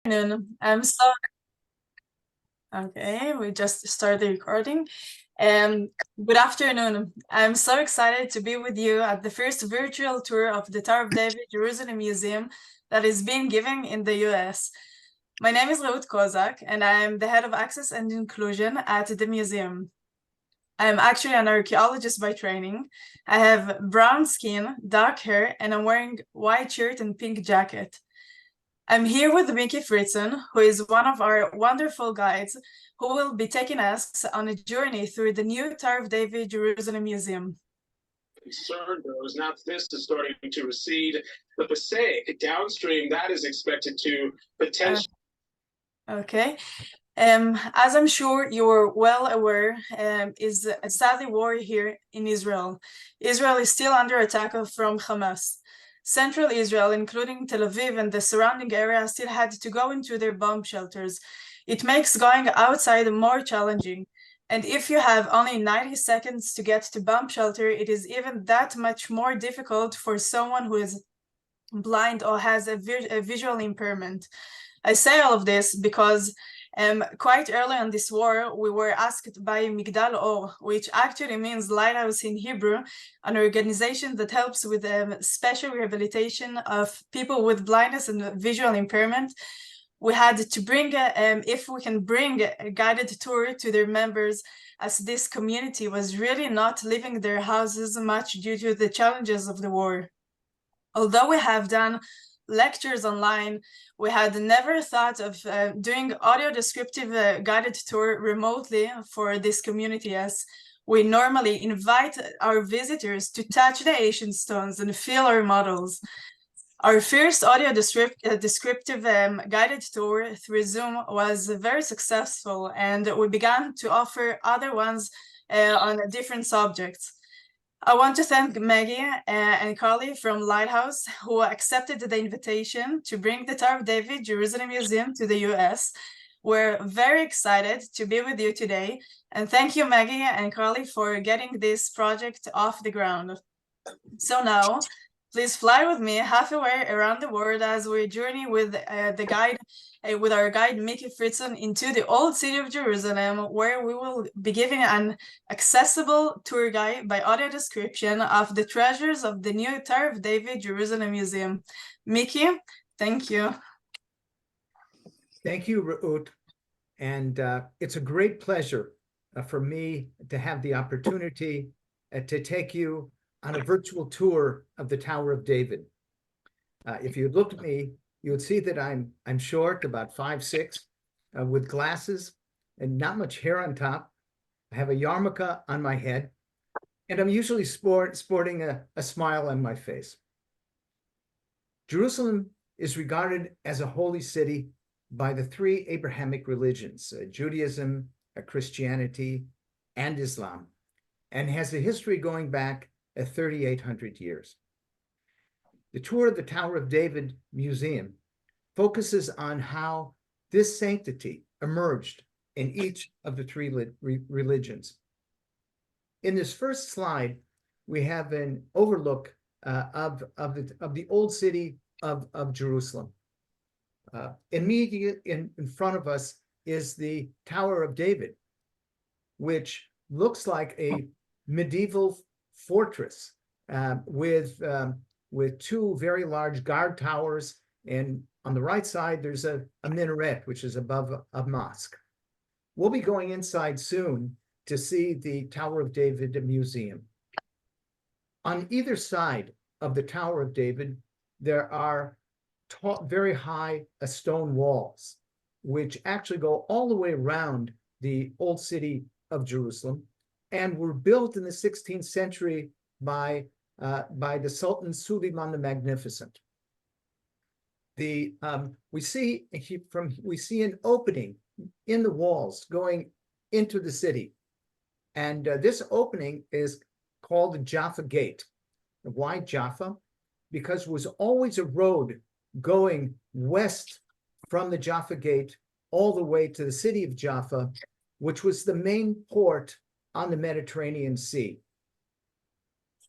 Afternoon. Okay, we just started recording. Good afternoon. I'm so excited to be with you at the first virtual tour of the Tower of David Jerusalem Museum that is being given in the US. My name is Raut Kozak, and I'm the head of access and inclusion at the museum. I'm actually an archaeologist by training. I have brown skin, dark hair, and I'm wearing white shirt and pink jacket. I'm here with Mickey Fritzen, who is one of our wonderful guides who will be taking us on a journey through the new Tower of David Jerusalem Museum. Concern goes, now this is starting to recede. The Passaic downstream, that is expected to potentially. Okay. As I'm sure you're well aware, is a sadly war here in Israel. Israel is still under attack from Hamas. Central Israel, including Tel Aviv and the surrounding area, still had to go into their bomb shelters. It makes going outside more challenging. And if you have only 90 seconds to get to bomb shelter, it is even that much more difficult for someone who is blind or has a visual impairment. I say all of this because quite early in this war, we were asked by Migdal Or, which actually means lighthouse in Hebrew, an organization that helps with special rehabilitation of people with blindness and visual impairment. We had to bring, if we can bring a guided tour to their members, as this community was really not leaving their houses much due to the challenges of the war. Although we have done lectures online, we had never thought of doing audio descriptive guided tour remotely for this community, as we normally invite our visitors to touch the ancient stones and feel our models. Our first audio descriptive guided tour through Zoom was very successful, and we began to offer other ones on different subjects. I want to thank Maggie and Carly from Lighthouse, who accepted the invitation to bring the Tower of David Jerusalem Museum to the US. We're very excited to be with you today, and thank you, Maggie and Carly, for getting this project off the ground. So now, please fly with me halfway around the world as we journey with with our guide Mickey Fritzen into the old city of Jerusalem, where we will be giving an accessible tour guide by audio description of the treasures of the new Tower of David Jerusalem Museum. Mickey, thank you. Thank you, Raut. And it's a great pleasure for me to have the opportunity to take you on a virtual tour of the Tower of David. If you looked at me, you would see that I'm short, about 5'6", with glasses and not much hair on top. I have a yarmulke on my head, and I'm usually sporting a smile on my face. Jerusalem is regarded as a holy city by the three Abrahamic religions, Judaism, Christianity, and Islam, and has a history going back 3,800 years. The tour of the Tower of David Museum focuses on how this sanctity emerged in each of the three religions. In this first slide, we have an overlook of the old city of Jerusalem. Immediate in front of us is the Tower of David, which looks like a medieval fortress with two very large guard towers, and on the right side there's a minaret which is above a mosque. We'll be going inside soon to see the Tower of David Museum. On either side of the Tower of David, there are very high stone walls, which actually go all the way around the old city of Jerusalem, and were built in the 16th century by the Sultan Suleiman the Magnificent. We see an opening in the walls going into the city, and this opening is called the Jaffa Gate. Why Jaffa? Because it was always a road going west from the Jaffa Gate all the way to the city of Jaffa, which was the main port on the Mediterranean Sea.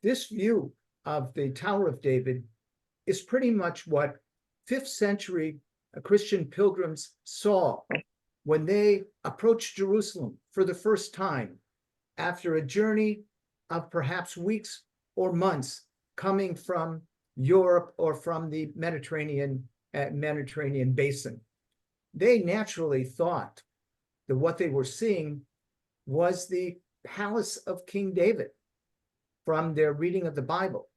This view of the Tower of David is pretty much what 5th century Christian pilgrims saw when they approached Jerusalem for the first time after a journey of perhaps weeks or months coming from Europe or from the Mediterranean basin. They naturally thought that what they were seeing was the palace of King David from their reading of the Bible.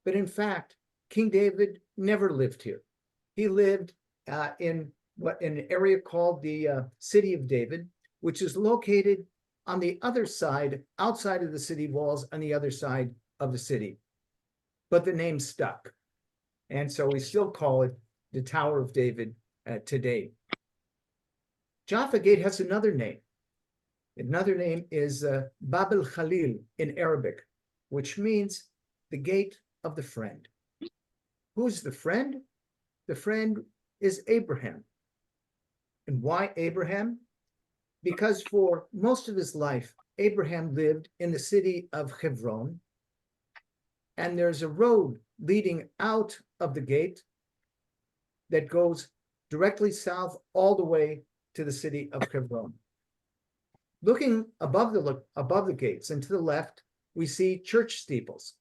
But in fact, King David never lived here. He lived in an area called the City of David, which is located on the other side, outside of the city walls, on the other side of the city. But the name stuck. And so we still call it the Tower of David today. Jaffa Gate has another name. Another name is Bab el-Khalil in Arabic, which means the gate of the friend. Who's the friend? The friend is Abraham. And why Abraham? Because for most of his life, Abraham lived in the city of Hebron, and there's a road leading out of the gate that goes directly south all the way to the city of Hebron. Looking above the gates and to the left, we see church steeples.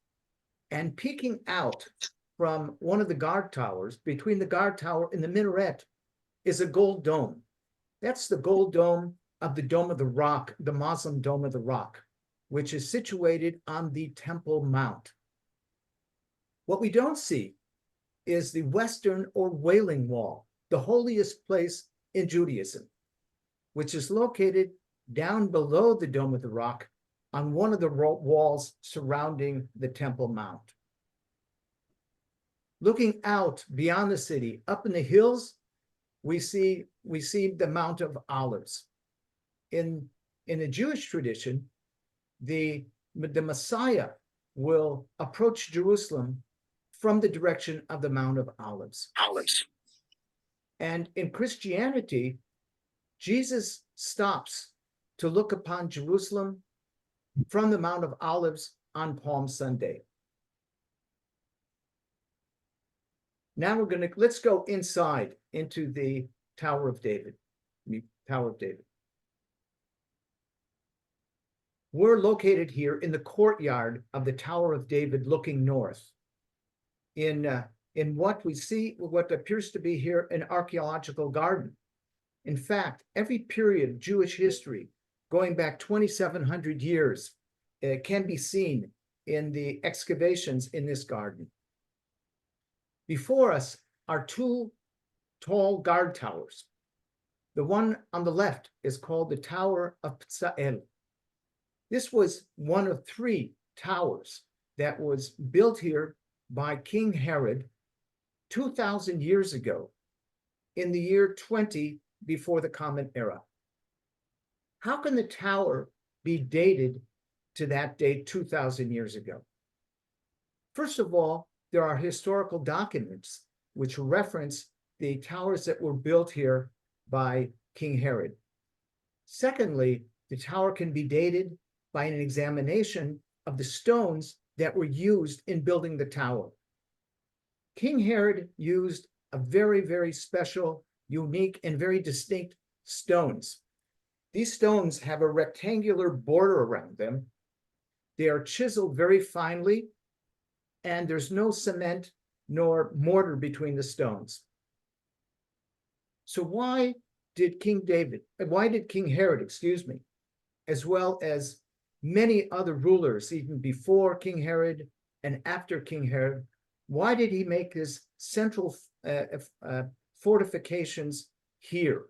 And peeking out from one of the guard towers, between the guard tower and the minaret, is a gold dome. That's the gold dome of the Dome of the Rock, the Muslim Dome of the Rock, which is situated on the Temple Mount. What we don't see is the Western or Wailing Wall, the holiest place in Judaism, which is located down below the Dome of the Rock on one of the walls surrounding the Temple Mount. Looking out beyond the city, up in the hills, we see the Mount of Olives. In the Jewish tradition, the Messiah will approach Jerusalem from the direction of the Mount of Olives. And in Christianity, Jesus stops to look upon Jerusalem from the Mount of Olives on Palm Sunday. Now let's go inside into the Tower of David. We're located here in the courtyard of the Tower of David, looking north, in what appears to be here an archaeological garden. In fact, every period of Jewish history, going back 2,700 years, can be seen in the excavations in this garden. Before us are two tall guard towers. The one on the left is called the Tower of Ptzael. This was one of three towers that was built here by King Herod 2,000 years ago, in the year 20 before the Common Era. How can the tower be dated to that date 2,000 years ago? First of all, there are historical documents which reference the towers that were built here by King Herod. Secondly, the tower can be dated by an examination of the stones that were used in building the tower. King Herod used a very, very special, unique, and very distinct stones. These stones have a rectangular border around them. They are chiseled very finely, and there's no cement nor mortar between the stones. So why did King Herod, as well as many other rulers, even before King Herod and after King Herod, why did he make his central fortifications here?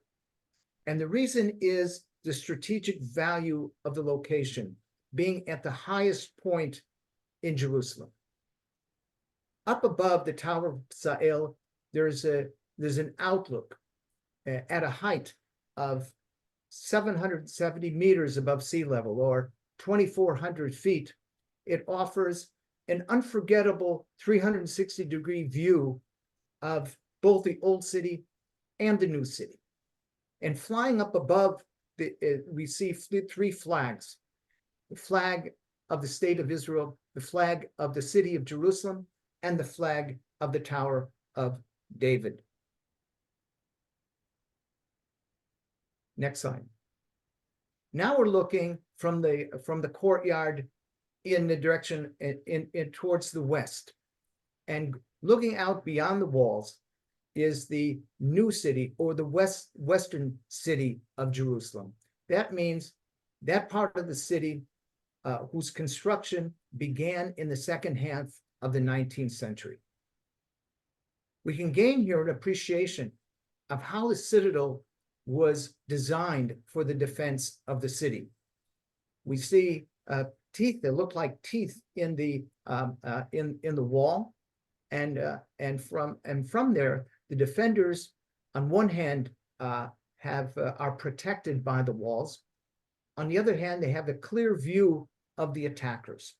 And the reason is the strategic value of the location, being at the highest point in Jerusalem. Up above the Tower of Ptzael, there's an outlook at a height of 770 meters above sea level, or 2,400 feet. It offers an unforgettable 360-degree view of both the old city and the new city. And flying up above, we see three flags: the flag of the state of Israel, the flag of the city of Jerusalem, and the flag of the Tower of David. Next slide. Now we're looking from the courtyard in the direction in towards the west, and looking out beyond the walls is the new city, or the western city of Jerusalem. That means that part of the city whose construction began in the second half of the 19th century. We can gain here an appreciation of how the citadel was designed for the defense of the city. We see teeth that look like teeth in the wall, and from there, the defenders, on one hand, are protected by the walls. On the other hand, they have a clear view of the attackers.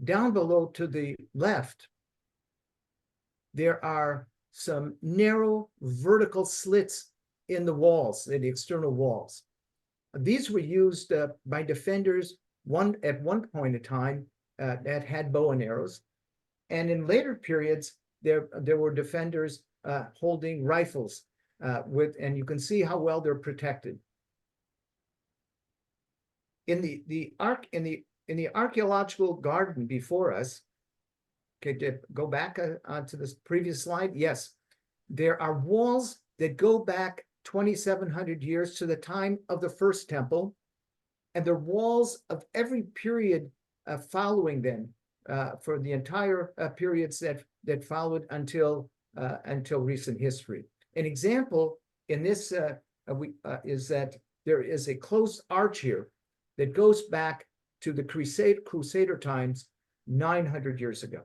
Down below to the left, there are some narrow vertical slits in the walls, in the external walls. These were used by defenders at one point in time that had bow and arrows. And in later periods, there were defenders holding rifles and you can see how well they're protected. In the archaeological garden before us, okay, go back to this previous slide. Yes, there are walls that go back 2,700 years to the time of the first temple, and the walls of every period following them for the entire periods that followed until recent history. An example in this is that there is a close arch here that goes back to the Crusader times 900 years ago.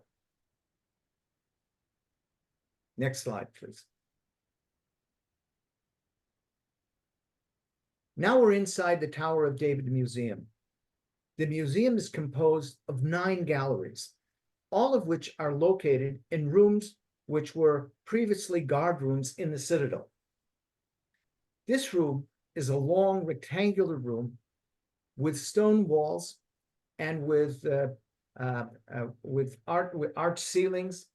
Next slide, please. Now we're inside the Tower of David Museum. The museum is composed of 9 galleries, all of which are located in rooms which were previously guard rooms in the citadel. This room is a long rectangular room with stone walls and with arch ceilings,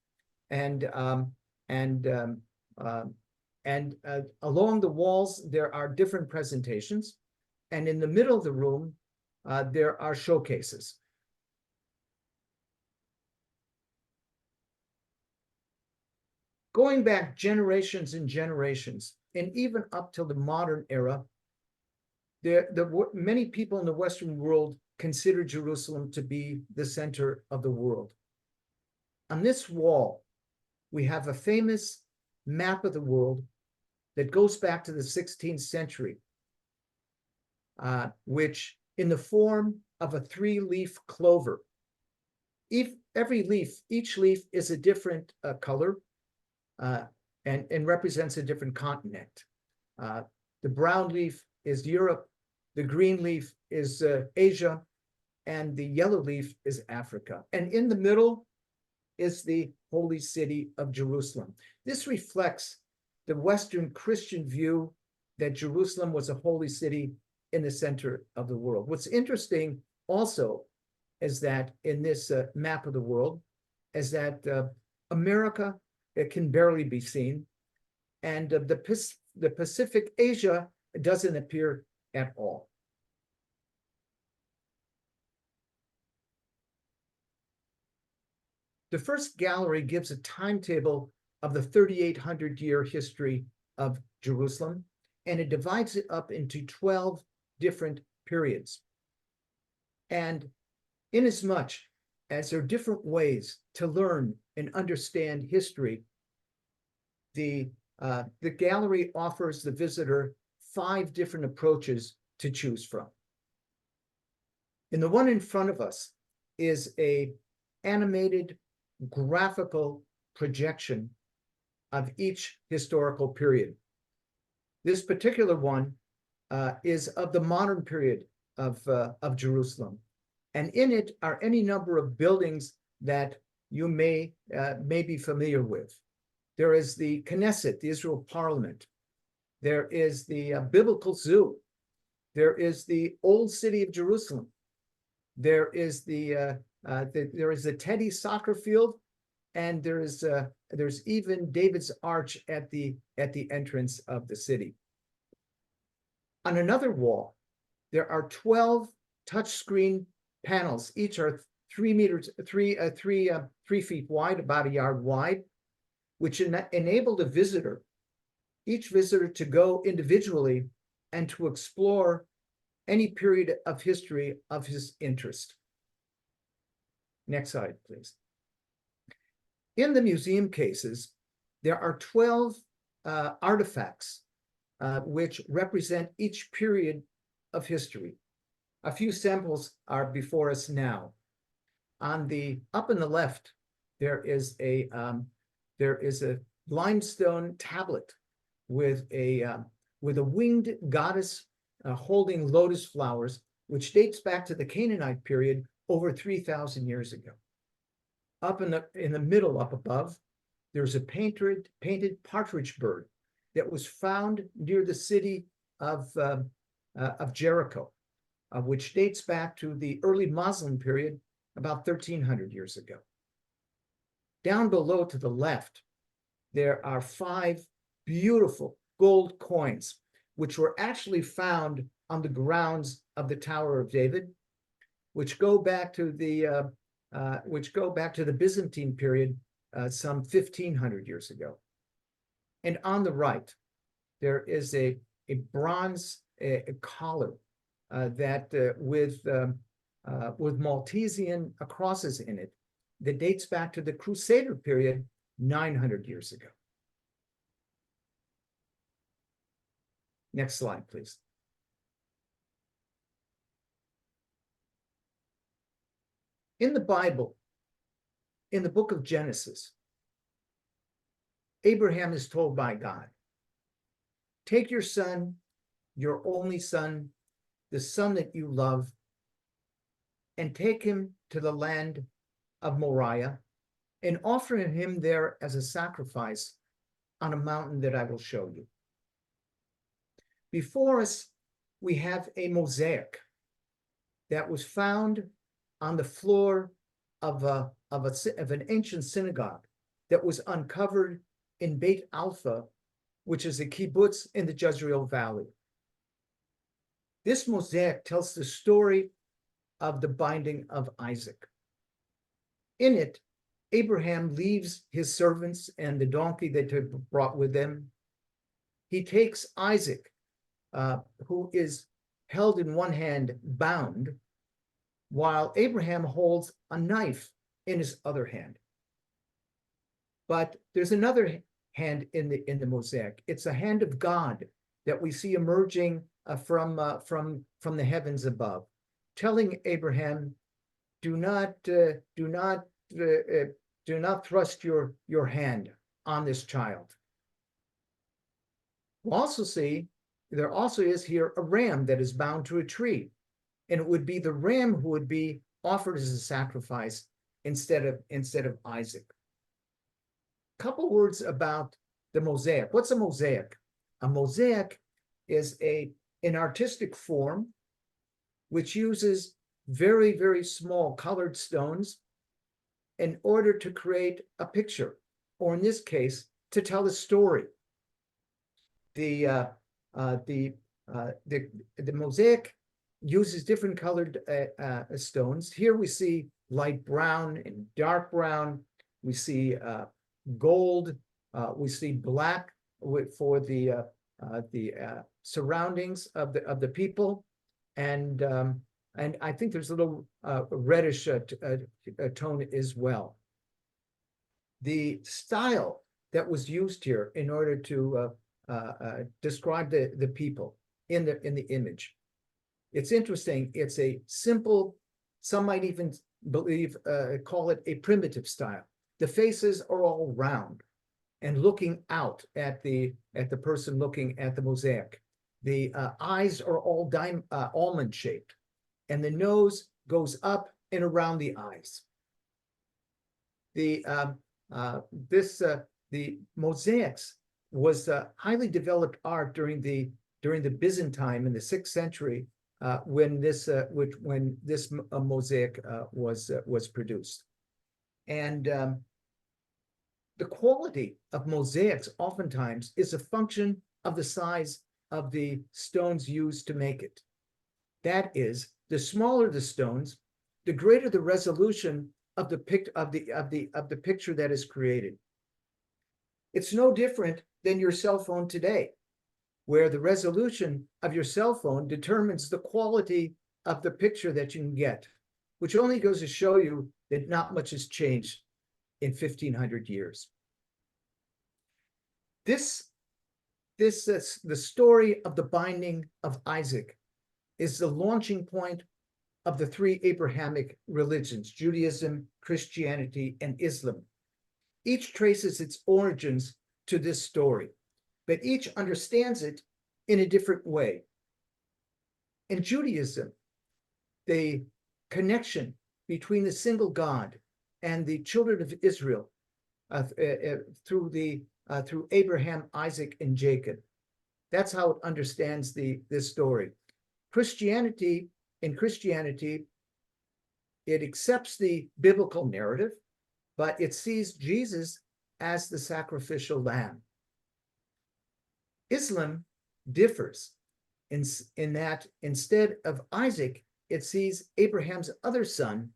and along the walls there are different presentations, and in the middle of the room there are showcases. Going back generations and generations, and even up till the modern era, many people in the Western world consider Jerusalem to be the center of the world. On this wall, we have a famous map of the world that goes back to the 16th century, which in the form of a 3-leaf clover. Each leaf is a different color and represents a different continent. The brown leaf is Europe, the green leaf is Asia, and the yellow leaf is Africa. And in the middle is the holy city of Jerusalem. This reflects the Western Christian view that Jerusalem was a holy city in the center of the world. What's interesting also is that in this map of the world is that America, it can barely be seen, and the Pacific Asia doesn't appear at all. The first gallery gives a timetable of the 3,800-year history of Jerusalem, and it divides it up into 12 different periods. And inasmuch as there are different ways to learn and understand history, the gallery offers the visitor 5 different approaches to choose from. In the one in front of us is an animated graphical projection of each historical period. This particular one is of the modern period of Jerusalem, and in it are any number of buildings that you may be familiar with. There is the Knesset, the Israel Parliament. There is the Biblical Zoo. There is the Old City of Jerusalem. There is the Teddy soccer field, and there's even David's Arch at the entrance of the city. On another wall, there are 12 touchscreen panels. Each are 3 feet wide, about a yard wide, which enable the visitor, each visitor, to go individually and to explore any period of history of his interest. Next slide, please. In the museum cases, there are 12 artifacts which represent each period of history. A few samples are before us now. On the up in the left, there is a limestone tablet with a winged goddess holding lotus flowers, which dates back to the Canaanite period over 3,000 years ago. Up in the middle, up above, there's a painted partridge bird that was found near the city of Jericho, which dates back to the early Muslim period, about 1,300 years ago. Down below to the left, there are 5 beautiful gold coins, which were actually found on the grounds of the Tower of David, which go back to the Byzantine period, some 1,500 years ago. And on the right, there is a bronze collar with Maltesian crosses in it that dates back to the Crusader period 900 years ago. Next slide, please. In the Bible, in the book of Genesis, Abraham is told by God, take your son, your only son, the son that you love, and take him to the land of Moriah and offer him there as a sacrifice on a mountain that I will show you. Before us, we have a mosaic that was found on the floor of an ancient synagogue that was uncovered in Beit Alpha, which is a kibbutz in the Jezreel Valley. This mosaic tells the story of the binding of Isaac. In it, Abraham leaves his servants and the donkey that he brought with him. He takes Isaac, who is held in one hand, bound, while Abraham holds a knife in his other hand. But there's another hand in the mosaic. It's a hand of God that we see emerging from the heavens above, telling Abraham, do not thrust your hand on this child. We'll also see there also is here a ram that is bound to a tree, and it would be the ram who would be offered as a sacrifice instead of Isaac. A couple words about the mosaic. What's a mosaic? A mosaic is an artistic form which uses very, very small colored stones in order to create a picture, or in this case, to tell a story. The mosaic uses different colored stones. Here we see light brown and dark brown. We see gold. We see black for the surroundings of the people, and I think there's a little reddish tone as well. The style that was used here in order to describe the people in the image. It's interesting. It's a simple, some might even call it a primitive style. The faces are all round and looking out at the person looking at the mosaic. The eyes are all almond shaped, and the nose goes up and around the eyes. The mosaics was highly developed art during the Byzantine in the 6th century, when this mosaic was produced. And the quality of mosaics oftentimes is a function of the size of the stones used to make it. That is, the smaller the stones, the greater the resolution of the picture that is created. It's no different than your cell phone today, where the resolution of your cell phone determines the quality of the picture that you can get, which only goes to show you that not much has changed in 1500 years. The story of the binding of Isaac is the launching point of the three Abrahamic religions, Judaism, Christianity, and Islam. Each traces its origins to this story, but each understands it in a different way. In Judaism, the connection between the single God and the children of Israel through Abraham, Isaac, and Jacob. That's how it understands this story. In Christianity, it accepts the biblical narrative, but it sees Jesus as the sacrificial lamb. Islam differs in that instead of Isaac, it sees Abraham's other son,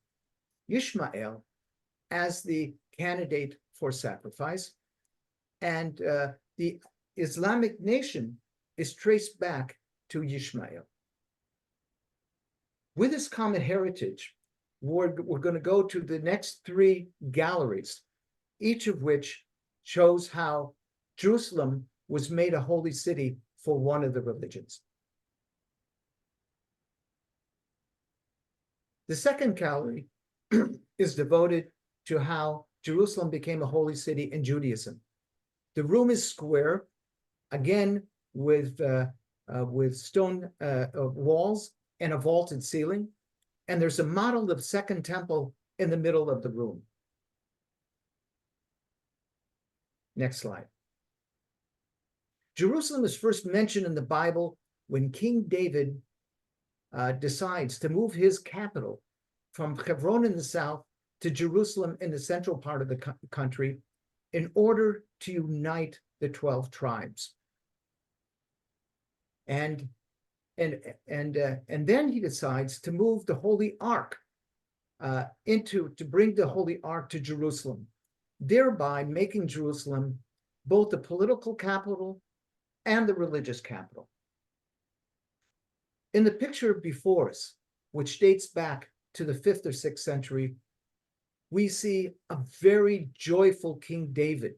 Ishmael, as the candidate for sacrifice. And the Islamic nation is traced back to Ishmael. With this common heritage, we're going to go to the next three galleries, each of which shows how Jerusalem was made a holy city for one of the religions. The second gallery is devoted to how Jerusalem became a holy city in Judaism. The room is square, again with stone walls and a vaulted ceiling, and there's a model of Second Temple in the middle of the room. Next slide. Jerusalem is first mentioned in the Bible when King David decides to move his capital from Hebron in the south to Jerusalem in the central part of the country in order to unite the 12 tribes. And then he decides to move the Holy Ark to bring the Holy Ark to Jerusalem, thereby making Jerusalem both the political capital and the religious capital. In the picture before us, which dates back to the 5th or 6th century, we see a very joyful King David.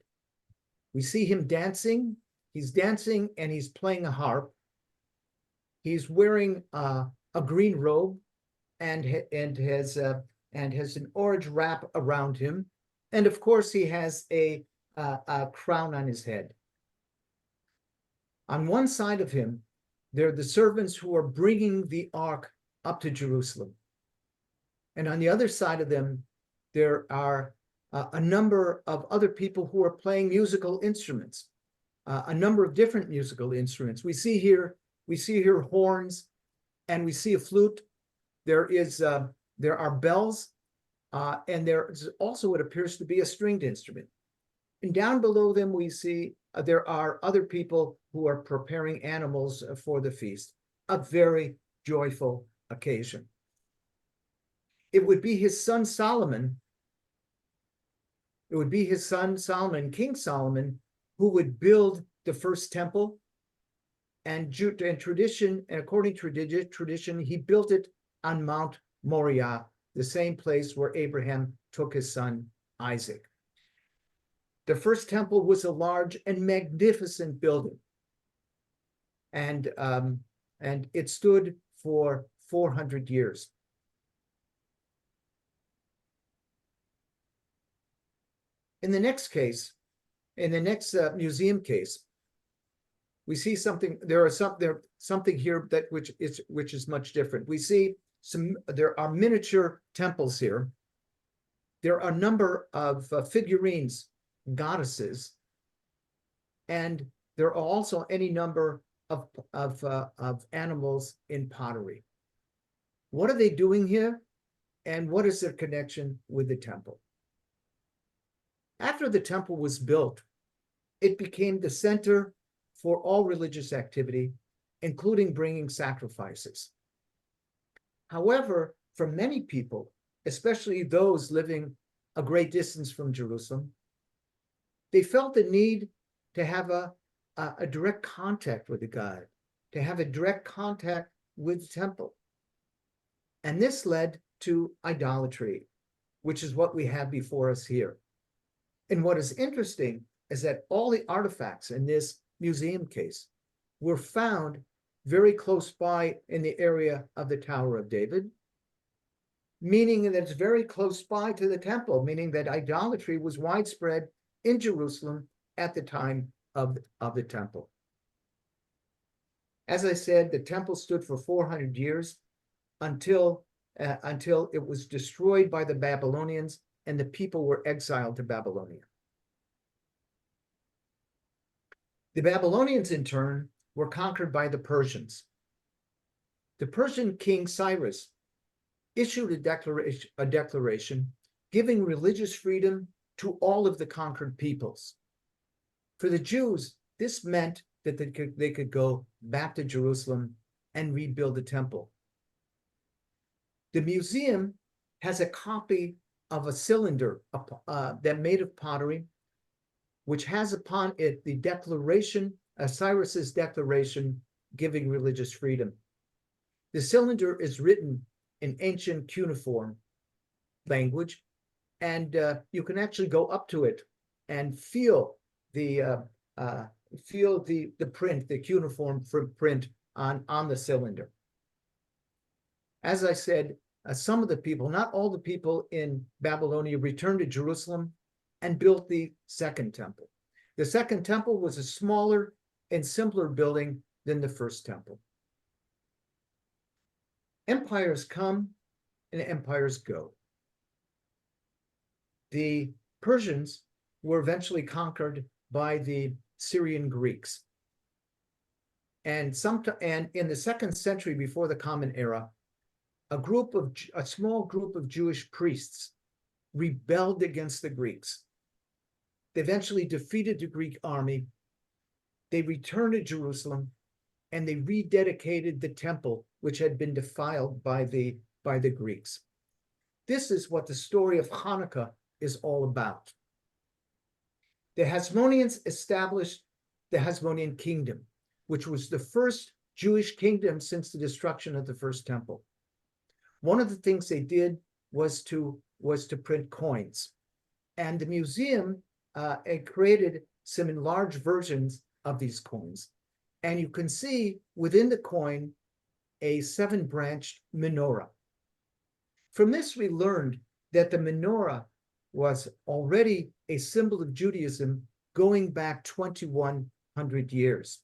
We see him dancing. He's dancing and he's playing a harp. He's wearing a green robe and has an orange wrap around him. And of course, he has a crown on his head. On one side of him, there are the servants who are bringing the ark up to Jerusalem. And on the other side of them, there are a number of other people who are playing musical instruments, a number of different musical instruments. We see here horns, and we see a flute. There are bells, and there is also what appears to be a stringed instrument. And down below them, we see there are other people who are preparing animals for the feast. A very joyful occasion. It would be his son Solomon. It would be his son Solomon, King Solomon, who would build the first temple. And tradition, and according to tradition, he built it on Mount Moriah, the same place where Abraham took his son Isaac. The first temple was a large and magnificent building, and it stood for 400 years. In the next case, in the next museum case, we see something. There's something here which is much different. We see there are miniature temples here. There are a number of figurines, goddesses, and there are also any number of animals in pottery. What are they doing here, and what is their connection with the temple? After the temple was built, it became the center for all religious activity including bringing sacrifices. However, for many people, especially those living a great distance from Jerusalem, they felt the need to have a direct contact with the God, to have a direct contact with the temple. And this led to idolatry, which is what we have before us here. And what is interesting is that all the artifacts in this museum case were found very close by in the area of the Tower of David, meaning that it's very close by to the temple, meaning that idolatry was widespread in Jerusalem at the time of the temple. As I said, the temple stood for 400 years until it was destroyed by the Babylonians and the people were exiled to Babylonia. The Babylonians, in turn, were conquered by the Persians. The Persian king Cyrus issued a declaration giving religious freedom to all of the conquered peoples. For the Jews, this meant that they could go back to Jerusalem and rebuild the temple. The museum has a copy of a cylinder that made of pottery, which has upon it the declaration, Cyrus's declaration giving religious freedom. The cylinder is written in ancient cuneiform language, and you can actually go up to it and feel the print, the cuneiform print on the cylinder. As I said, some of the people, not all the people in Babylonia, returned to Jerusalem and built the second temple. The second temple was a smaller and simpler building than the first temple. Empires come and empires go. The Persians were eventually conquered by the Syrian Greeks. And in the 2nd century before the Common Era, a small group of Jewish priests rebelled against the Greeks. They eventually defeated the Greek army. They returned to Jerusalem and they rededicated the temple, which had been defiled by the Greeks. This is what the story of Hanukkah is all about. The Hasmoneans established the Hasmonean kingdom, which was the first Jewish kingdom since the destruction of the first temple. One of the things they did was to print coins, and the museum created some enlarged versions of these coins. And you can see within the coin a 7-branched menorah. From this, we learned that the menorah was already a symbol of Judaism going back 2,100 years.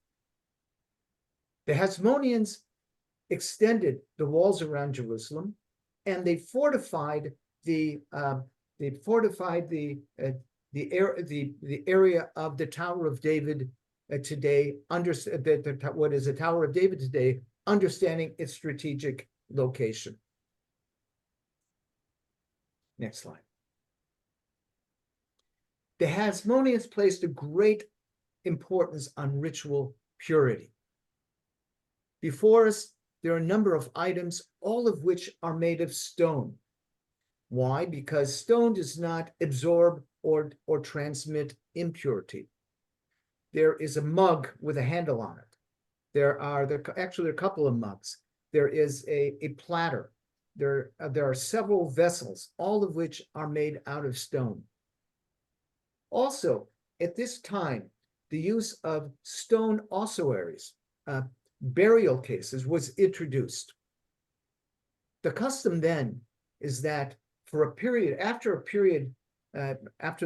The Hasmoneans extended the walls around Jerusalem, and they fortified the area of the Tower of David today, what is the Tower of David today, understanding its strategic location. Next slide. The Hasmoneans placed a great importance on ritual purity. Before us, there are a number of items, all of which are made of stone. Why? Because stone does not absorb or transmit impurity. There is a mug with a handle on it. There are a couple of mugs. There is a platter. There are several vessels, all of which are made out of stone. Also, at this time, the use of stone ossuaries, burial cases, was introduced. The custom then is that after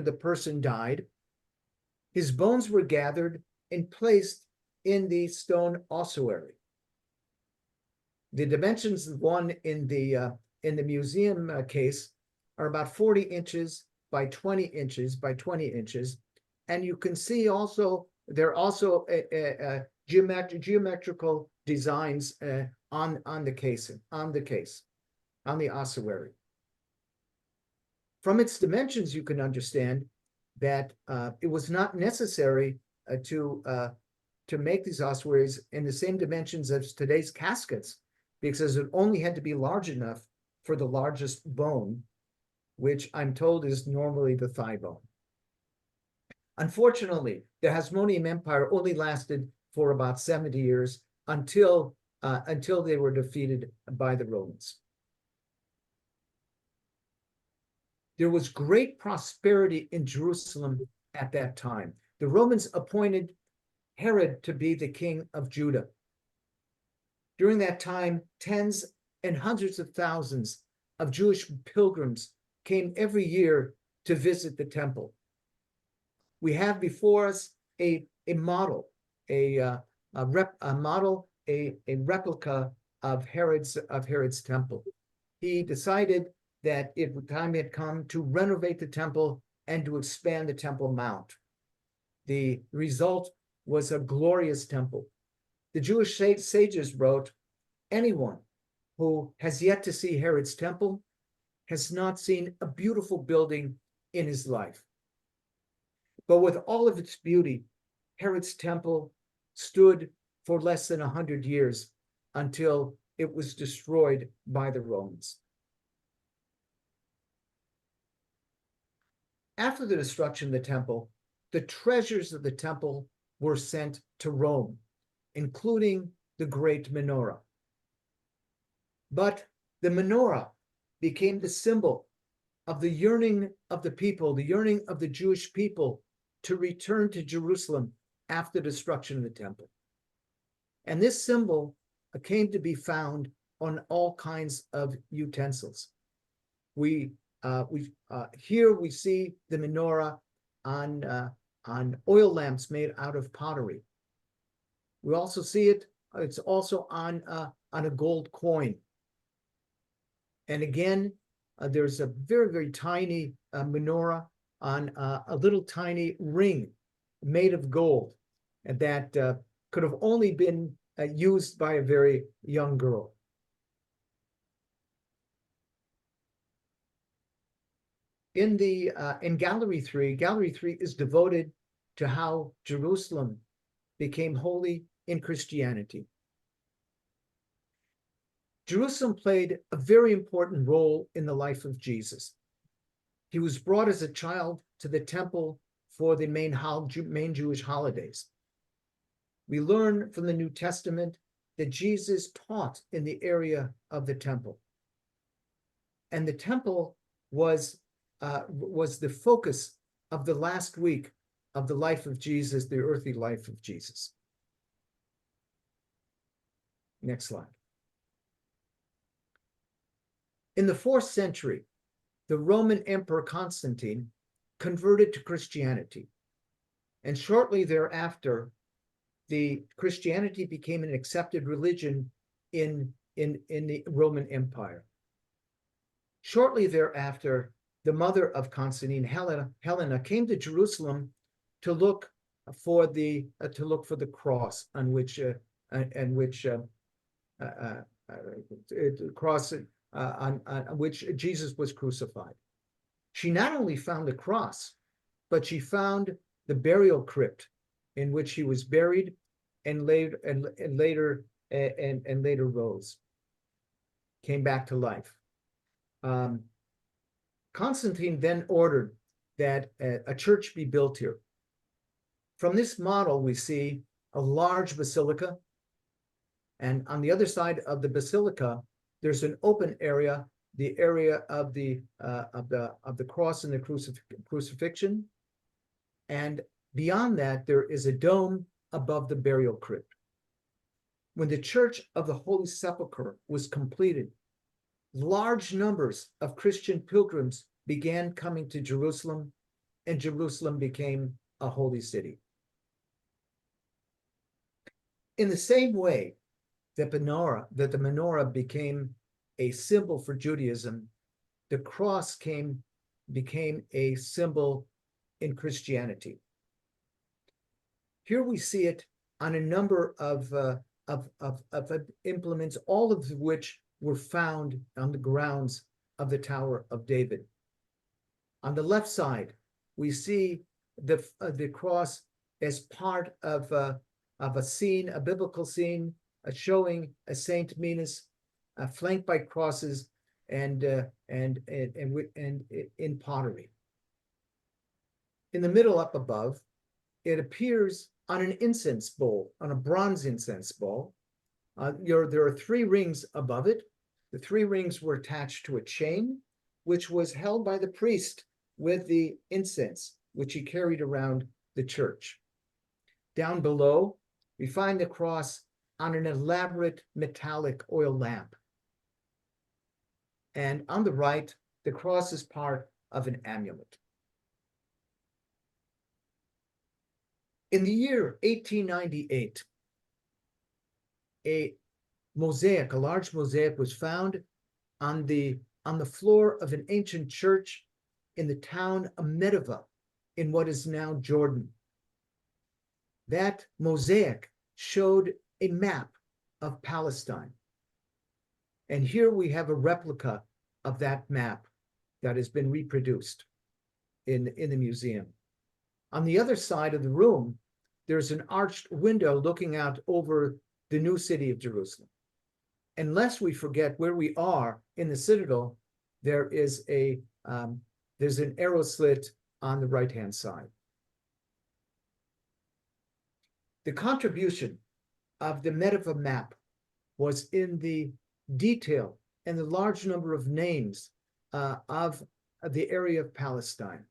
the person died, his bones were gathered and placed in the stone ossuary. The dimensions of one in the museum case are about 40 inches by 20 inches by 20 inches, and you can see also there are also geometrical designs on the ossuary. From its dimensions, you can understand that it was not necessary to to make these ossuaries in the same dimensions as today's caskets, because it only had to be large enough for the largest bone, which I'm told is normally the thigh bone. Unfortunately, the Hasmonean Empire only lasted for about 70 years until they were defeated by the Romans. There was great prosperity in Jerusalem at that time. The Romans appointed Herod to be the king of Judah. During that time, tens and hundreds of thousands of Jewish pilgrims came every year to visit the temple. We have before us a replica of Herod's temple. He decided that time had come to renovate the temple and to expand the Temple Mount. The result was a glorious temple. The Jewish sages wrote, "Anyone who has yet to see Herod's temple has not seen a beautiful building in his life." But with all of its beauty, Herod's temple stood for less than 100 years until it was destroyed by the Romans. After the destruction of the temple, the treasures of the temple were sent to Rome, including the great menorah. But the menorah became the symbol of the yearning of the people, the yearning of the Jewish people to return to Jerusalem after the destruction of the temple. And this symbol came to be found on all kinds of utensils. Here we see the menorah on oil lamps made out of pottery. We also see it, it's also on a gold coin. And again, there's a very, very tiny menorah on a little tiny ring made of gold that could have only been used by a very young girl. In Gallery 3 is devoted to how Jerusalem became holy in Christianity. Jerusalem played a very important role in the life of Jesus. He was brought as a child to the temple for the main Jewish holidays. We learn from the New Testament that Jesus taught in the area of the temple. And the temple was the focus of the last week of the life of Jesus, the earthly life of Jesus. Next slide. In the 4th century, the Roman Emperor Constantine converted to Christianity. And shortly thereafter, the Christianity became an accepted religion in the Roman Empire. Shortly thereafter, the mother of Constantine, Helena, came to Jerusalem to look for the cross on which on which Jesus was crucified. She not only found the cross, but she found the burial crypt in which he was buried, and later rose, came back to life. Constantine then ordered that a church be built here. From this model, we see a large basilica, and on the other side of the basilica, there's an open area, the area of the cross and the crucifixion, and beyond that, there is a dome above the burial crypt. When the Church of the Holy Sepulchre was completed, large numbers of Christian pilgrims began coming to Jerusalem, and Jerusalem became a holy city. In the same way that the menorah became a symbol for Judaism, the cross became a symbol in Christianity. Here we see it on a number of implements, all of which were found on the grounds of the Tower of David. On the left side, we see the cross as part of of a scene, a biblical scene, showing a Saint Minas flanked by crosses and in pottery. In the middle up above, it appears on an incense bowl, on a bronze incense bowl. There are 3 rings above it. The 3 rings were attached to a chain, which was held by the priest with the incense, which he carried around the church. Down below, we find the cross on an elaborate metallic oil lamp. And on the right, the cross is part of an amulet. In the year 1898, a large mosaic was found on the floor of an ancient church in the town of Medeva, in what is now Jordan. That mosaic showed a map of Palestine. And here we have a replica of that map that has been reproduced in the museum. On the other side of the room, there's an arched window looking out over the new city of Jerusalem. Unless we forget where we are in the citadel, there's an arrow slit on the right-hand side. The contribution of the Medeva map was in the detail and the large number of names of the area of Palestine.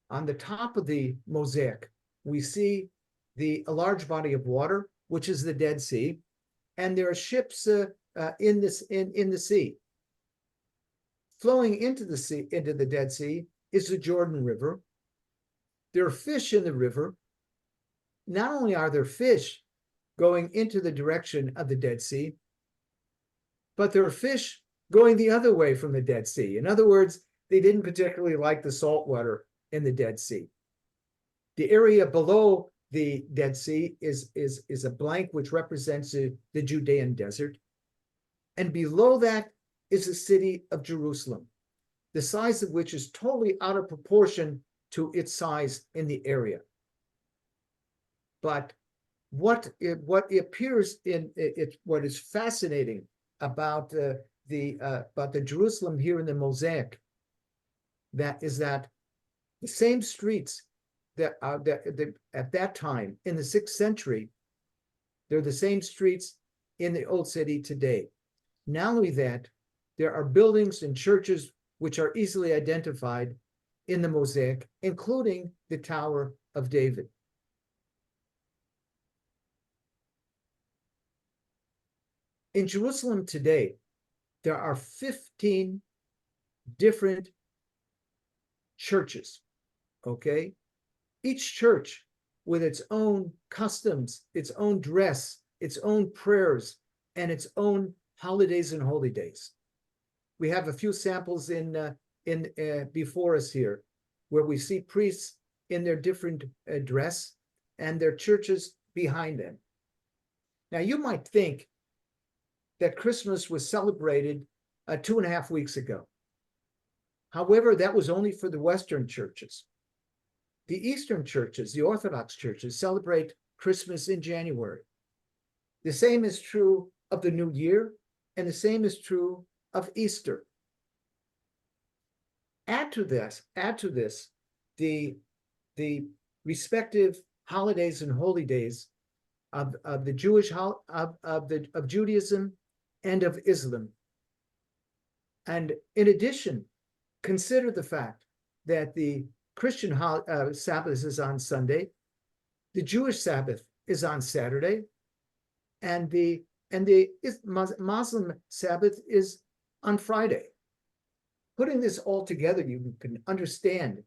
On the top of the mosaic, we see a large body of water, which is the Dead Sea, and there are ships in the sea. Flowing into the Dead Sea is the Jordan River. There are fish in the river. Not only are there fish going into the direction of the Dead Sea, but there are fish going the other way from the Dead Sea. In other words, they didn't particularly like the salt water in the Dead Sea. The area below the Dead Sea is a blank which represents the Judean desert. And below that is the city of Jerusalem, the size of which is totally out of proportion to its size in the area. But what appears in it, what is fascinating about the Jerusalem here in the mosaic, that the same streets that at that time in the 6th century, they're the same streets in the old city today. Not only that, there are buildings and churches which are easily identified in the mosaic, including the Tower of David. In Jerusalem today, there are 15 different churches, okay? Each church with its own customs, its own dress, its own prayers, and its own holidays and holy days. We have a few samples before us here, where we see priests in their different dress and their churches behind them. Now, you might think that Christmas was celebrated 2.5 weeks ago. However, that was only for the Western churches. The Eastern churches, the Orthodox churches, celebrate Christmas in January. The same is true of the New Year, and the same is true of Easter. Add to this the respective holidays and holy days of the Jewish of Judaism and of Islam. And in addition, consider the fact that the Christian Sabbath is on Sunday, the Jewish Sabbath is on Saturday, and the Muslim Sabbath is on Friday. Putting this all together, you can understand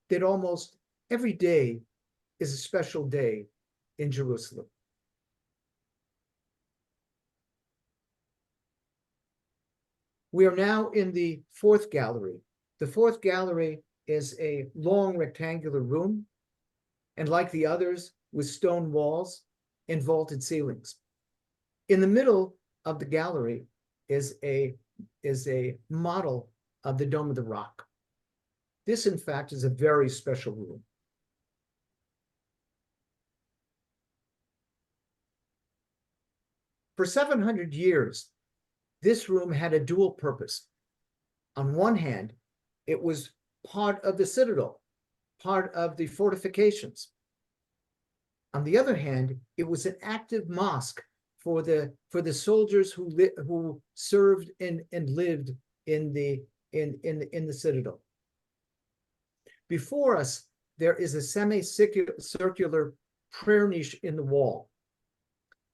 that almost every day is a special day in Jerusalem. We are now in the 4th gallery. The 4th gallery is a long rectangular room, and like the others, with stone walls and vaulted ceilings. In the middle of the gallery is a model of the Dome of the Rock. This, in fact, is a very special room. For 700 years, this room had a dual purpose. On one hand, it was part of the citadel, part of the fortifications. On the other hand, it was an active mosque for the soldiers who served and lived in the citadel. Before us, there is a semicircular prayer niche in the wall.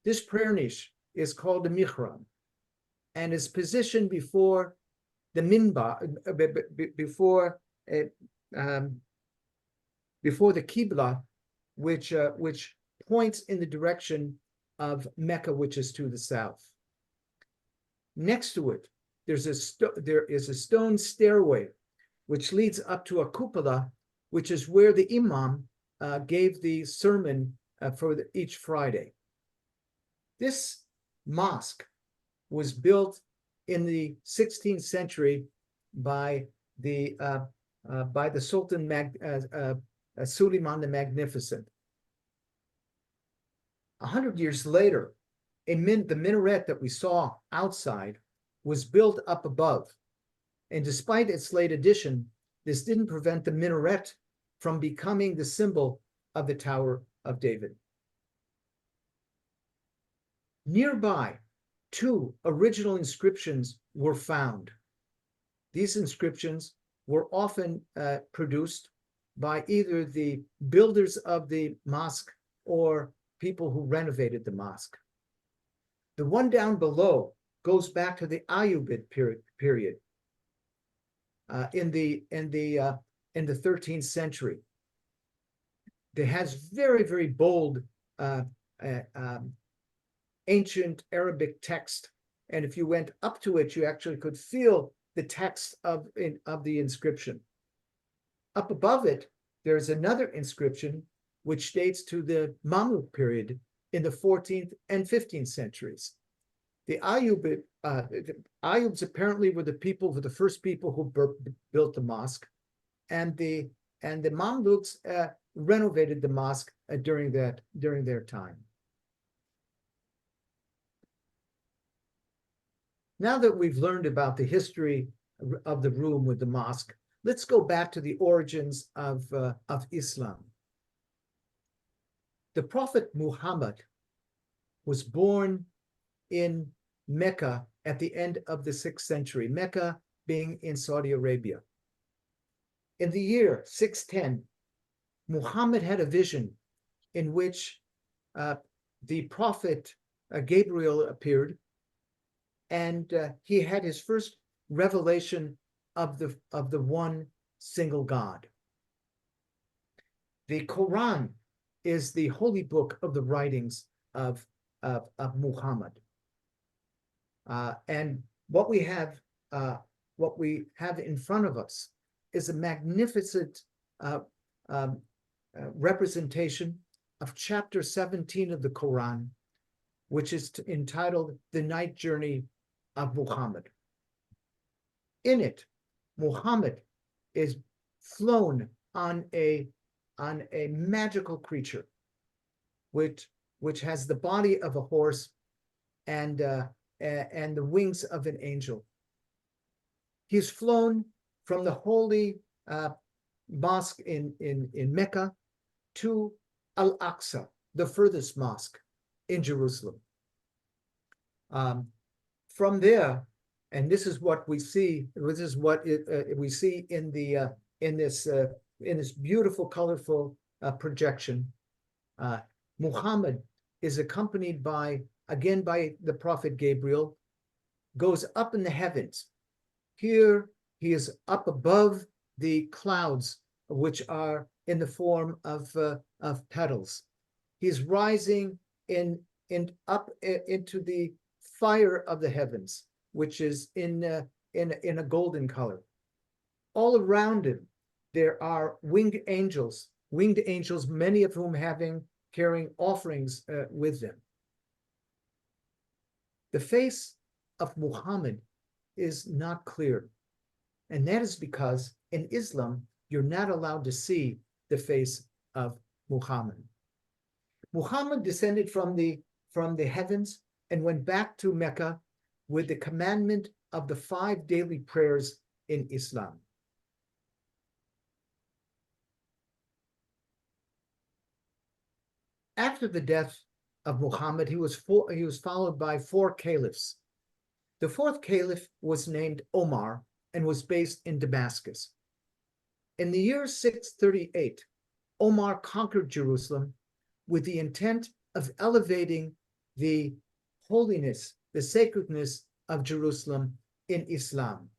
This prayer niche is called the mihrab and is positioned before the minbar, before the Qibla, which points in the direction of Mecca, which is to the south. Next to it, there is a stone stairway which leads up to a cupola, which is where the imam gave the sermon for each Friday. This mosque was built in the 16th century by the Sultan Suleiman the Magnificent. 100 years later, the minaret that we saw outside was built up above. And despite its late addition, this didn't prevent the minaret from becoming the symbol of the Tower of David. Nearby, 2 original inscriptions were found. These inscriptions were often produced by either the builders of the mosque or people who renovated the mosque. The one down below goes back to the Ayyubid period in the 13th century. It has very, very bold ancient Arabic text, and if you went up to it, you actually could feel the text of the inscription. Up above it, there's another inscription which dates to the Mamluk period in the 14th and 15th centuries. The Ayyubs apparently were the first people who built the mosque, and the Mamluks renovated the mosque during their time. Now that we've learned about the history of the room with the mosque, let's go back to the origins of Islam. The Prophet Muhammad was born in Mecca at the end of the 6th century, Mecca being in Saudi Arabia. In the year 610, Muhammad had a vision in which the prophet Gabriel appeared, and he had his first revelation of the one single God. The Quran is the holy book of the writings of Muhammad, and what we have in front of us is a magnificent representation of chapter 17 of the Quran, which is entitled "The Night Journey of Muhammad." In it, Muhammad is flown on a magical creature, which has the body of a horse and the wings of an angel. He's flown from the holy mosque in Mecca to Al-Aqsa, the furthest mosque in Jerusalem. From there, and this is what we see. This is what we see in this beautiful, colorful projection. Muhammad is accompanied by the prophet Gabriel, goes up in the heavens. Here he is up above the clouds, which are in the form of petals. He's rising up into the fire of the heavens, which is in a golden color. All around him, there are winged angels, many of whom carrying offerings with them. The face of Muhammad is not clear, and that is because in Islam, you're not allowed to see the face of Muhammad. Muhammad descended from the heavens and went back to Mecca with the commandment of the 5 daily prayers in Islam. After the death of Muhammad, he was followed by 4 caliphs. The 4th caliph was named Omar and was based in Damascus. In the year 638, Omar conquered Jerusalem with the intent of elevating the holiness, the sacredness of Jerusalem in Islam.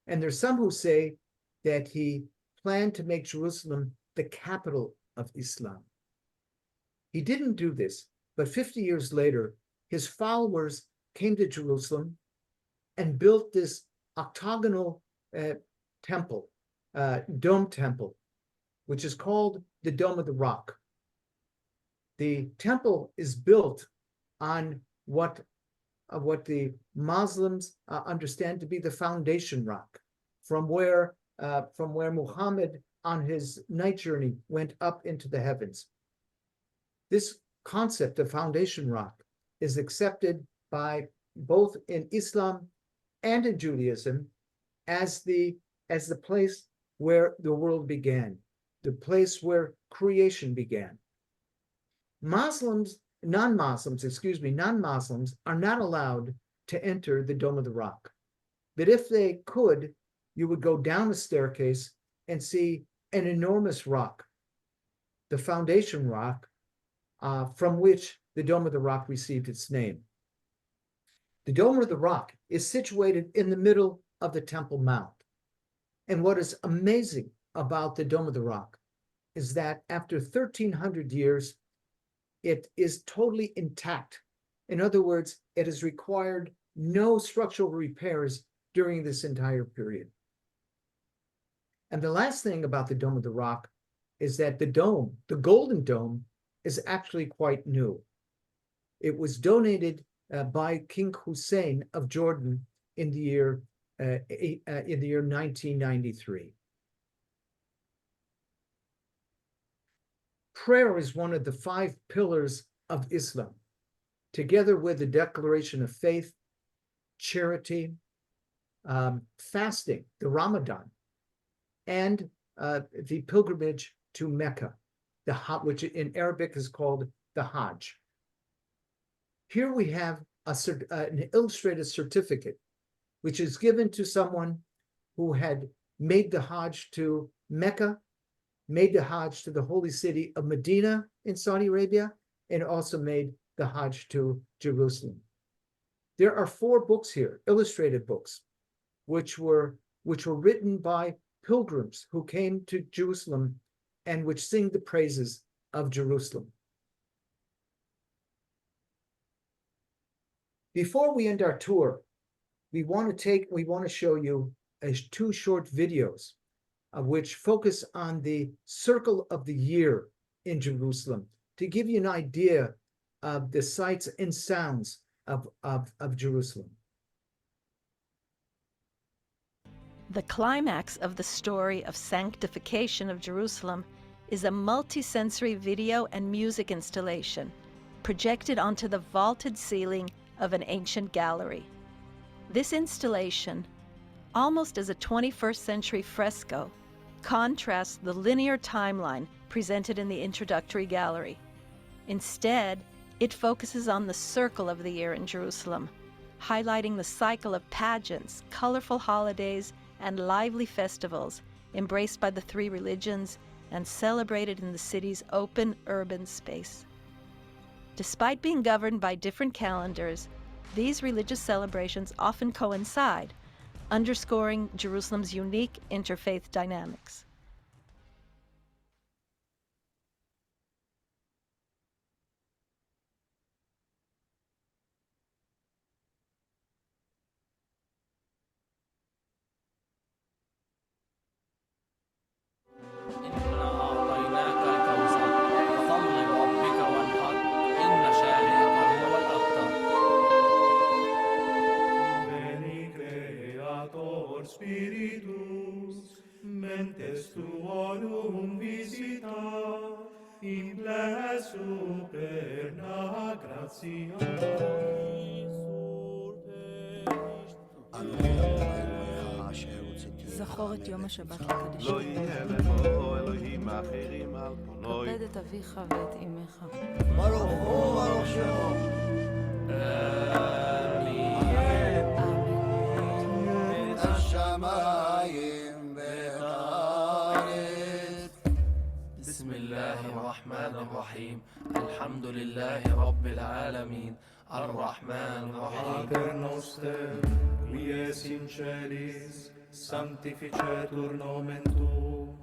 And there's some who say that he planned to make Jerusalem the capital of Islam. He didn't do this, but 50 years later, his followers came to Jerusalem and built this octagonal temple, dome temple, which is called the Dome of the Rock. The temple is built on what the Muslims understand to be the foundation rock, from where Muhammad on his night journey went up into the heavens. This concept of foundation rock is accepted by both in Islam and in Judaism as the place where the world began, the place where creation began. Non-Muslims are not allowed to enter the Dome of the Rock. But if they could, you would go down a staircase and see an enormous rock, the foundation rock, from which the Dome of the Rock received its name. The Dome of the Rock is situated in the middle of the Temple Mount. And what is amazing about the Dome of the Rock is that after 1,300 years, it is totally intact. In other words, it has required no structural repairs during this entire period. And the last thing about the Dome of the Rock is that the dome, the Golden Dome, is actually quite new. It was donated by King Hussein of Jordan in the year 1993. Prayer is one of the 5 pillars of Islam, together with the declaration of faith, charity, fasting, the Ramadan, and the pilgrimage to Mecca, which in Arabic is called the Hajj. Here we have an illustrated certificate, which is given to someone who had made the Hajj to Mecca, made the Hajj to the holy city of Medina in Saudi Arabia, and also made the Hajj to Jerusalem. There are 4 books here, illustrated books, which were written by pilgrims who came to Jerusalem and which sing the praises of Jerusalem. Before we end our tour, we want to show you 2 short videos which focus on the circle of the year in Jerusalem to give you an idea of the sights and sounds of Jerusalem. The climax of the story of sanctification of Jerusalem is a multi-sensory video and music installation projected onto the vaulted ceiling of an ancient gallery. This installation, almost as a 21st century fresco, contrasts the linear timeline presented in the introductory gallery. Instead, it focuses on the circle of the year in Jerusalem, highlighting the cycle of pageants, colorful holidays, and lively festivals embraced by the 3 religions and celebrated in the city's open urban space. Despite being governed by different calendars, these religious celebrations often coincide, underscoring Jerusalem's unique interfaith dynamics. Spiritus, mentes tuorum visita, in ple super naga זכור את יום השבת לקדש. לא יהיה לבוא אלוהים אחרים על קולוי. כבד את אביך ואת אמך. ברוך הוא ברוך שמו. את השמיים ואת הארץ. بسم الله الرحمن الرحيم الحمد لله رب العالمين الرحمن الرحيم Pater noster, qui es in celis, sanctificetur nomen tuum,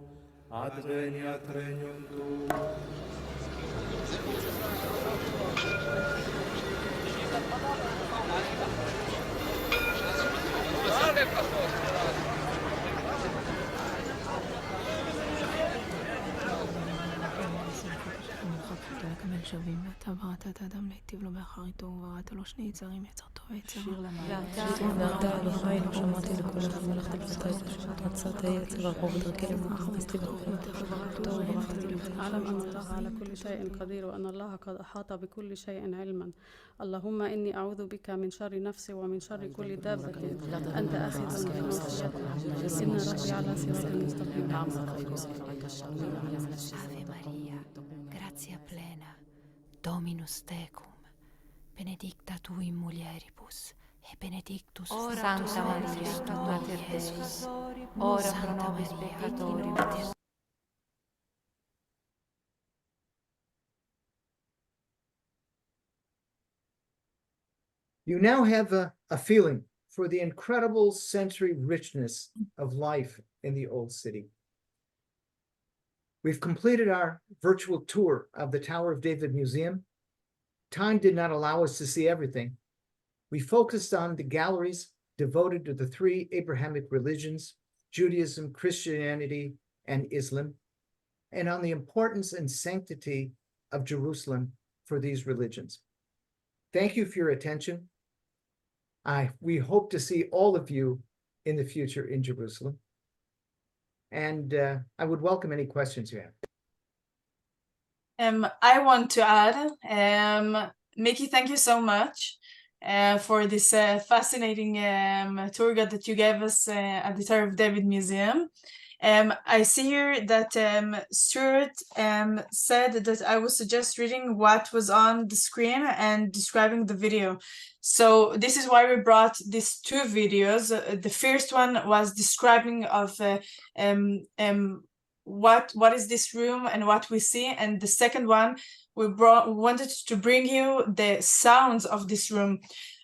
adveniat regnum tuum. לקבל שווים, ואתה בראת את האדם להיטיב לו באחריתו, ובראת לו שני יצרים, יצר טוב ויצר רע. ואתה אביחי לא שמעתי לקולך ומלאכת בתוך מצאת היצר הרוב דרכי למוח וסתיבך טוב וברכתי לך. أعلم أن الله على كل شيء قدير وأن الله قد أحاط بكل شيء علما. اللهم إني أعوذ بك من شر نفسي ومن شر كل دابة أنت آخذ بناصيتها إن ربي على صراط مستقيم. Ave Maria, grazia plena, Dominus tecum, benedicta tu in mulieribus, et benedictus Santa Maria, Mater Deus, ora pro nobis peccatoribus. You now have a feeling for the incredible sensory richness of life in the old city. We've completed our virtual tour of the Tower of David Museum. Time did not allow us to see everything. We focused on the galleries devoted to the three Abrahamic religions, Judaism, Christianity, and Islam, and on the importance and sanctity of Jerusalem for these religions. Thank you for your attention. We hope to see all of you in the future in Jerusalem. And I would welcome any questions you have. I want to add, Mickey, thank you so much for this fascinating tour guide that you gave us at the Tower of David Museum. I see here that Stuart said that I would suggest reading what was on the screen and describing the video. So this is why we brought these two videos. The first one was describing of what is this room and what we see, and the second one we wanted to bring you the sounds of this room.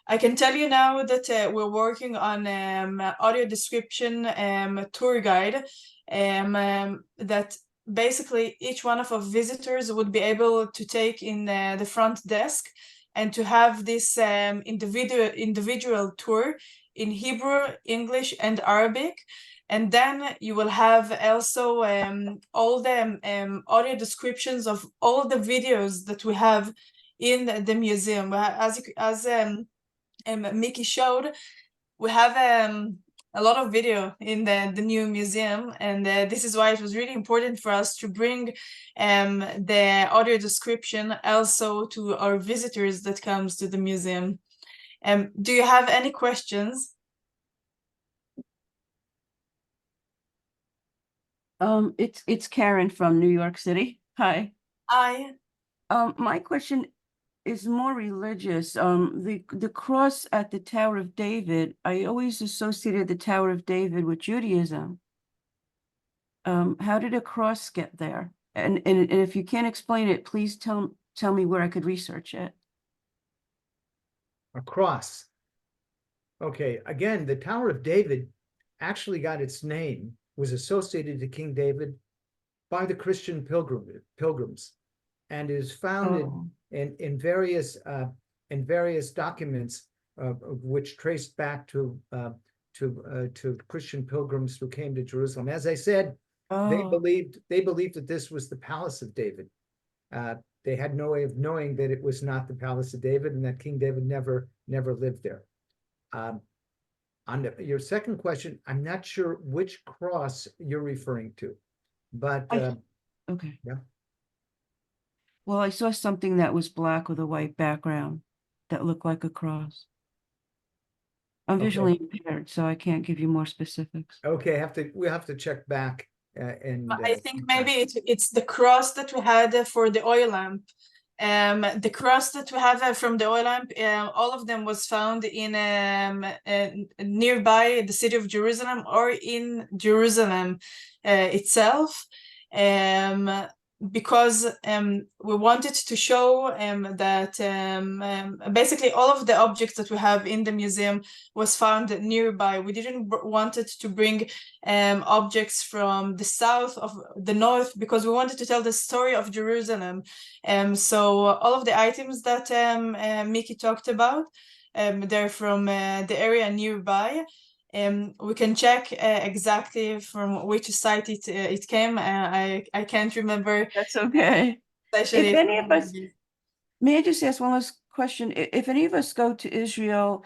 I can tell you now that we're working on audio description tour guide that basically each one of our visitors would be able to take in the front desk and to have this individual tour in Hebrew, English, and Arabic. And then you will have also all the audio descriptions of all the videos that we have in the museum. As Mickey showed, we have a lot of video in the new museum, and this is why it was really important for us to bring the audio description also to our visitors that comes to the museum. Do you have any questions? It's Karen from New York City. Hi. Hi. My question is more religious. The cross at the Tower of David, I always associated the Tower of David with Judaism. How did a cross get there? And if you can't explain it, please tell me where I could research it. A cross. Okay, again, the Tower of David actually got its name, was associated to King David by the Christian pilgrims, and is founded in various documents which traced back to Christian pilgrims who came to Jerusalem. As I said, they believed that this was the palace of David. They had no way of knowing that it was not the palace of David and that King David never lived there. On your second question, I'm not sure which cross you're referring to, but okay. Yeah. Well, I saw something that was black with a white background that looked like a cross. I'm Okay. visually impaired, so I can't give you more specifics. Okay, we'll have to check back and I think maybe it's the cross that we had for the oil lamp. The cross that we have from the oil lamp, all of them was found in nearby the city of Jerusalem or in Jerusalem itself. Because we wanted to show that basically all of the objects that we have in the museum was found nearby. We didn't wanted to bring objects from the south of the north because we wanted to tell the story of Jerusalem. So all of the items that Miki talked about, they're from the area nearby. We can check exactly from which site it came. I can't remember. That's okay. Especially If any of us, may I just ask one last question? If any of us go to Israel,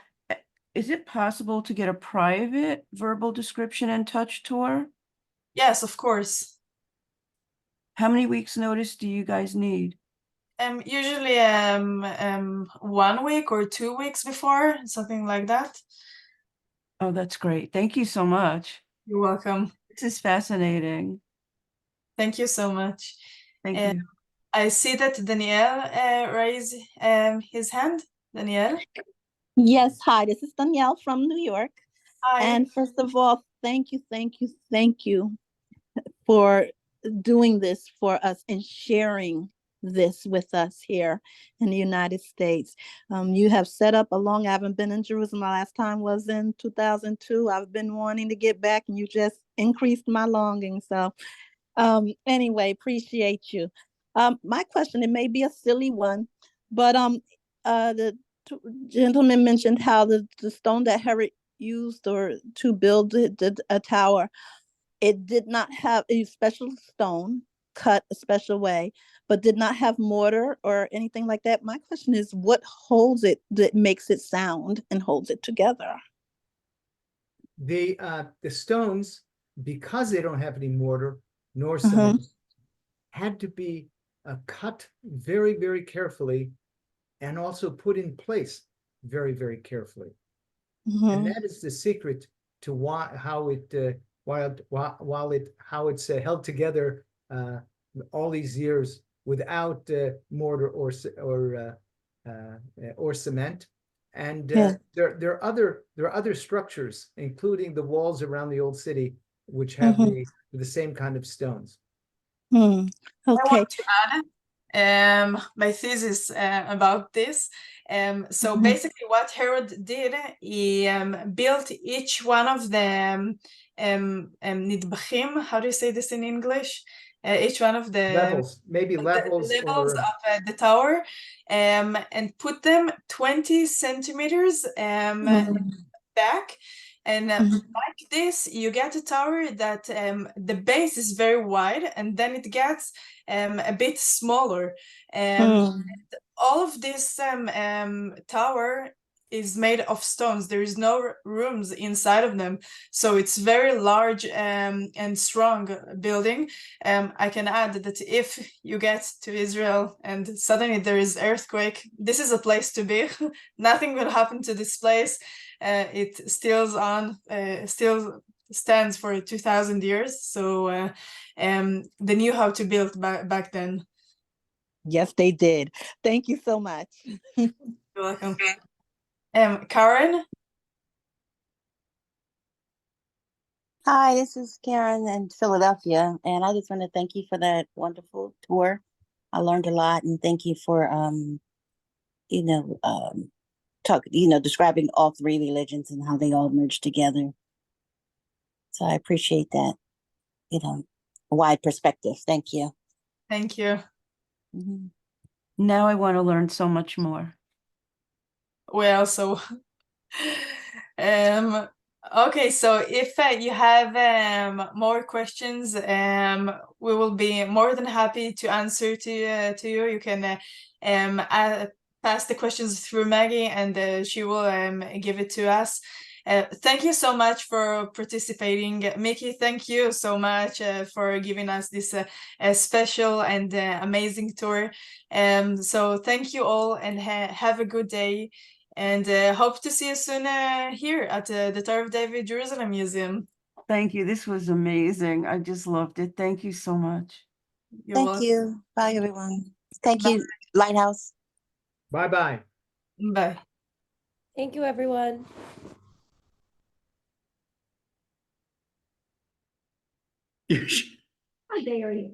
is it possible to get a private verbal description and touch tour? Yes, of course. How many weeks notice do you guys need? Usually 1 week or 2 weeks before, something like that. Oh, that's great. Thank you so much. You're welcome. This is fascinating. Thank you so much. Thank you. I see that Danielle raised his hand. Danielle? Yes, hi, this is Danielle from New York. Hi. And first of all, thank you for doing this for us and sharing this with us here in the United States. You have set up I haven't been in Jerusalem. My last time was in 2002. I've been wanting to get back and you just increased my longing. So anyway, appreciate you. My question, it may be a silly one, but the gentleman mentioned how the stone that Herod used or to build a tower, it did not have a special stone cut a special way, but did not have mortar or anything like that. My question is, what holds it that makes it sound and holds it together? The stones, because they don't have any mortar nor cement, had to be cut very, very carefully and also put in place very, very carefully. And that is the secret to how it's held together all these years without mortar or cement. And there are other structures, including the walls around the old city, which have the same kind of stones. Okay. I want to add my thesis about this. So basically what Herod did, he built each one of the nidbachim, how do you say this in English? Each one of the levels of the tower, and put them 20 centimeters back. And like this, you get a tower that the base is very wide, and then it gets a bit smaller. All of this tower is made of stones. There is no rooms inside of them, so it's very large and strong building. I can add that if you get to Israel and suddenly there is earthquake, this is a place to be. Nothing will happen to this place. It still stands for 2,000 years. So they knew how to build back then. Yes, they did. Thank you so much. You're welcome. Karen? Hi, this is Karen in Philadelphia, and I just want to thank you for that wonderful tour. I learned a lot, and thank you for describing all three religions and how they all merge together. So I appreciate that, wide perspective. Thank you. Thank you. Now I want to learn so much more. Well, so okay, so if you have more questions, we will be more than happy to answer to you. You can pass the questions through Maggie, and she will give it to us. Thank you so much for participating. Mickey, thank you so much for giving us this special and amazing tour. So thank you all, and have a good day, and hope to see you soon here at the Tower of David Jerusalem Museum. Thank you. This was amazing. I just loved it. Thank you so much. You're Thank welcome. you. Bye, everyone. Thank Bye. you, Lighthouse. Bye-bye. Bye. Thank you, everyone. Hi, Barry.